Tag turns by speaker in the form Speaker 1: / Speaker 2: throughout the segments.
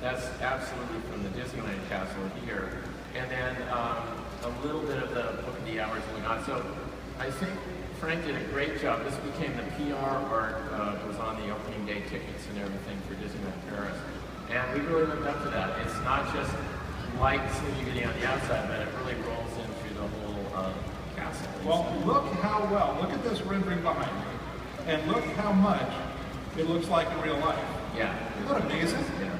Speaker 1: That's absolutely from the Disneyland castle here. And then a little bit of the Book of the Hours going on. So I think Frank did a great job. This became the PR art, was on the opening day tickets and everything for Disneyland Paris. And we really lived up to that. It's not just lights that you're getting on the outside, but it really rolls in through the whole castle.
Speaker 2: Well, look at this rendering behind me, and look how much it looks like in real life.
Speaker 1: Yeah.
Speaker 2: Isn't that amazing?
Speaker 1: Yeah.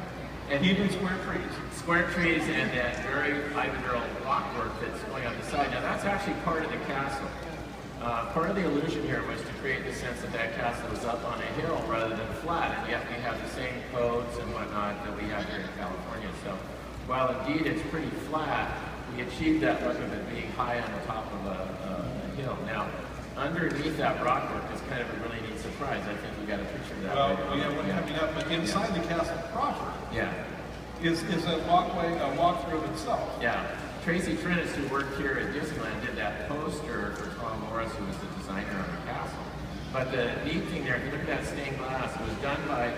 Speaker 1: And
Speaker 2: even square trees.
Speaker 1: Square trees and that very epidermal rockwork that's going on the side. Now that's actually part of the castle. Part of the illusion here was to create the sense that that castle was up on a hill rather than flat, and yet we have the same codes and whatnot that we have here in California. So while indeed it's pretty flat, we achieved that look of it being high on the top of a hill. Now, underneath that rockwork is kind of a really neat surprise. I think you got a picture of that.
Speaker 2: Well, we have one coming up, but inside the castle proper is a walkway, a walkthrough itself.
Speaker 1: Yeah. Tracy Trinnis, who worked here at Disneyland, did that poster for Tom Morris, who was the designer of the castle. But the neat thing there, if you look at that stained glass, it was done by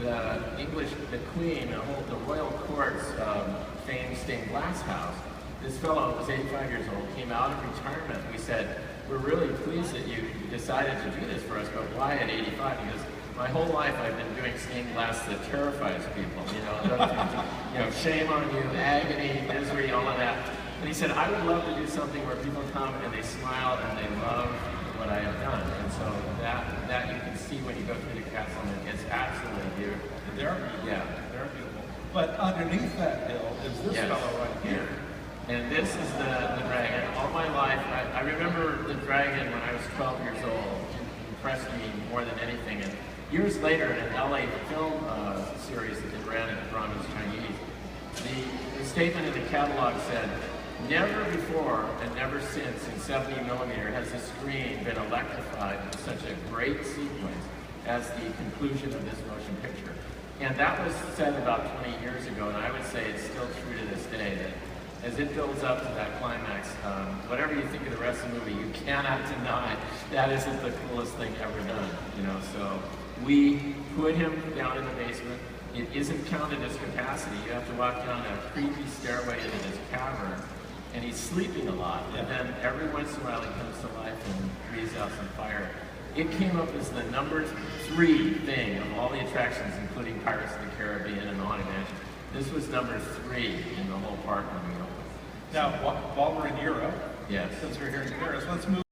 Speaker 1: the Queen, the royal court's famed stained glass house. This fellow was 85 years old, came out of retirement. We said, we're really pleased that you decided to do this for us, but why at 85? Because my whole life I've been doing stained glass that terrifies people, shame on you, agony, misery, all of that. And he said, I would love to do something where people come and they smile and they love what I have done. And so that you can see when you go through the castle, and it's absolutely beautiful.
Speaker 2: They're beautiful. But underneath that hill is this fellow right here.
Speaker 1: And this is the dragon. All my life, I remember the dragon when I was 12 years old. It impressed me more than anything. And years later, in an LA film series that they ran at Brahmin's Chinese, the statement in the catalog said, never before and never since in 70mm has the screen been electrified with such a great sequence as the conclusion of this motion picture. And that was said about 20 years ago, and I would say it's still true to this day, that as it builds up to that climax, whatever you think of the rest of the movie, you cannot deny that isn't the coolest thing ever done. So we put him down in the basement. It isn't counted as capacity. You have to walk down a creepy stairway into this cavern, and he's sleeping a lot. And then every once in a while he comes to life and breathes out some fire. It came up as the number 3 thing of all the attractions, including Pirates of the Caribbean and Haunted Mansion. This was number 3 in the whole park when we opened.
Speaker 2: Now, while we're in Europe,
Speaker 1: yes,
Speaker 2: since we're here in Paris, let's move